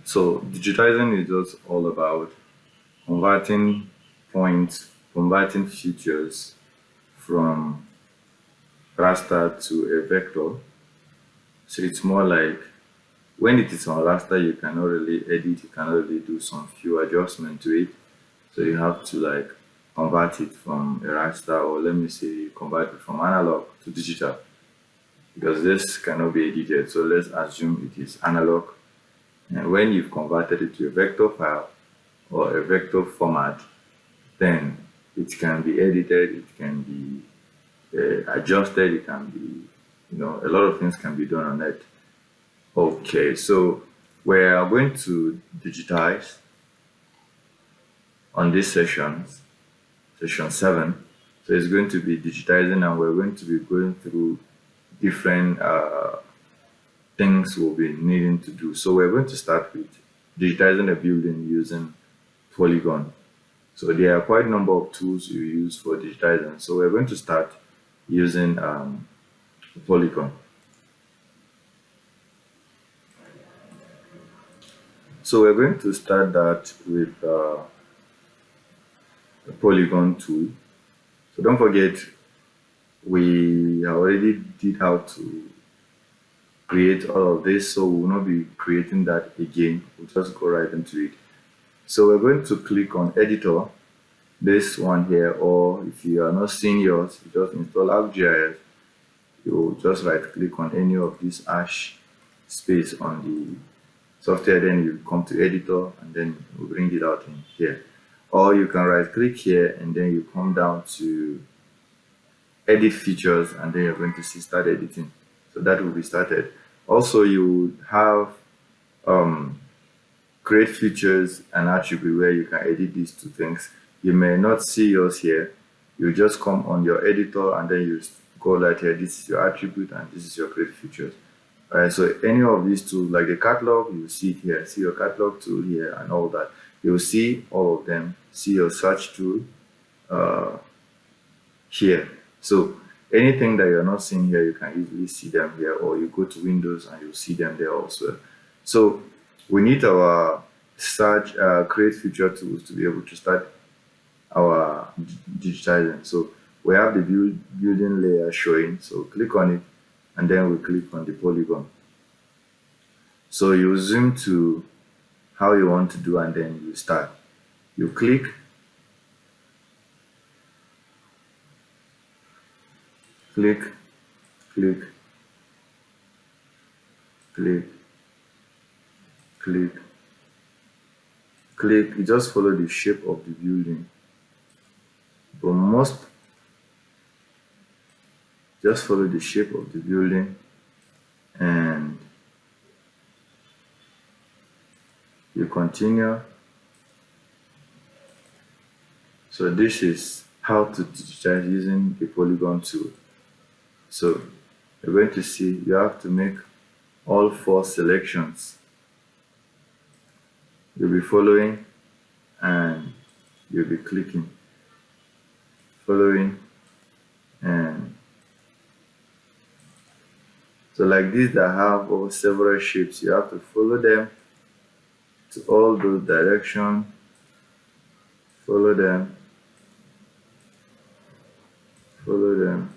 So digitizing is just all about converting points, converting features from raster to a vector. So it's more like when it is on raster, you cannot really edit, you cannot really do some few adjustments to it. So you have to like convert it from a raster, or let me say convert it from analog to digital, because this cannot be edited. So let's assume it is analog. And when you've converted it to a vector file or a vector format, then it can be edited, it can be adjusted, it can be, a lot of things can be done on it. Okay, so we are going to digitize on this session 7. So it's going to be digitizing, and we're going to be going through different things we'll be needing to do. So we're going to start with digitizing a building using Polygon. So there are quite a number of tools you use for digitizing. So we're going to start using Polygon. So we're going to start that with the Polygon tool. So don't forget, we already did how to create all of this, so we will not be creating that again. We'll just go right into it. So we're going to click on editor, this one here, or if you are not seeing yours, you just install ArcGIS. You just right click on any of this hash space on the software, then you come to editor, and then we'll bring it out in here. Or you can right click here and then you come down to edit features, and then you're going to see start editing. So that will be started. Also, you have create features and attribute where you can edit these two things. You may not see yours here. You just come on your editor and then you go right here. This is your attribute and this is your create features. Alright, so any of these tools, like the catalog, you will see it here. See your catalog tool here and all that. You will see all of them. See your search tool here. So anything that you're not seeing here, you can easily see them here, or you go to Windows and you'll see them there also. So we need our search create feature tools to be able to start our digitizing. So we have the building layer showing, so click on it and then we click on the polygon. So you zoom to how you want to do and then you start. You click, click, click, click, click, click. You just follow the shape of the building, but just follow the shape of the building and you continue. So this is how to digitize using the polygon tool. So you're going to see you have to make all 4 selections. You'll be following and you'll be clicking, following, and so like these that have over several shapes, you have to follow them to all those directions, follow them, follow them.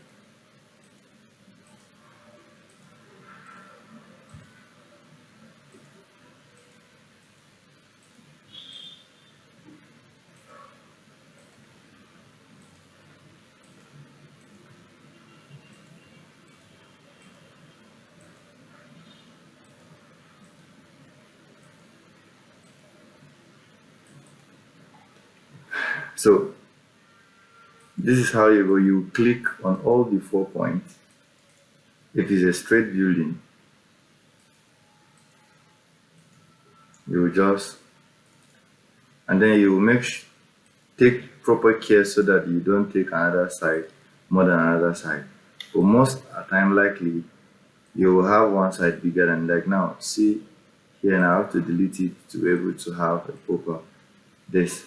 So this is how you go. You click on all the 4 points. If it's a straight building, you will just, and then you will take proper care so that you don't take another side more than another side. But most time likely you will have one side bigger than, like now, see here, and I have to delete it to be able to have a proper this.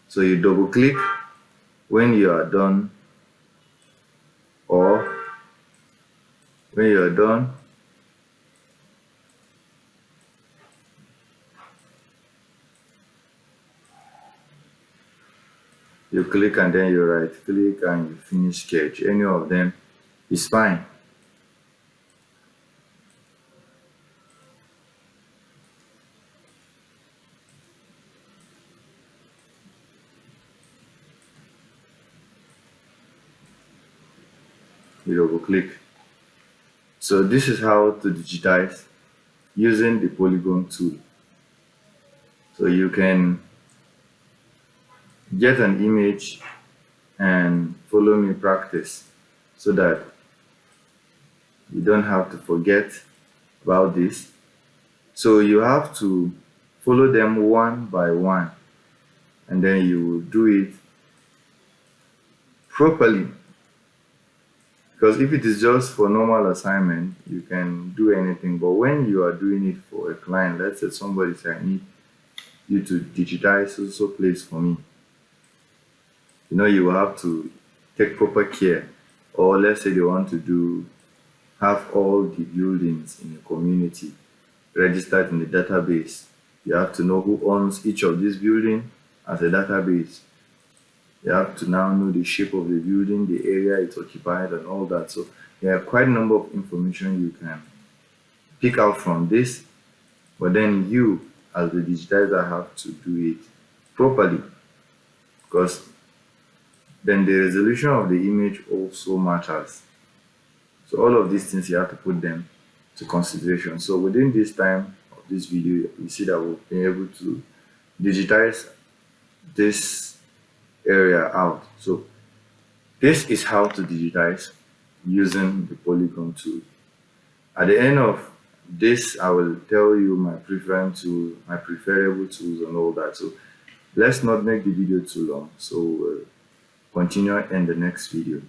So you double click when you are done, or when you are done, You click and then you right click and you finish sketch. Any of them is fine. You double click. So this is how to digitize using the Polygon tool. So you can get an image and follow me practice so that you don't have to forget about this. So you have to follow them one by one, and then you will do it properly. Because if it is just for normal assignment, you can do anything. But when you are doing it for a client, let's say somebody says, I need you to digitize so place for me. You will have to take proper care. Or let's say they want to have all the buildings in a community registered in the database. You have to know who owns each of these buildings as a database. You have to now know the shape of the building, the area it's occupied, and all that. So there are quite a number of information you can pick out from this, but then you, as the digitizer, have to do it properly, because then the resolution of the image also matters. So all of these things, you have to put them to consideration. So within this time of this video, you see that we've been able to digitize this area out. So this is how to digitize using the Polygon tool. At the end of this, I will tell you my preferred tool, my preferable tools and all that. So let's not make the video too long. So we'll continue in the next video.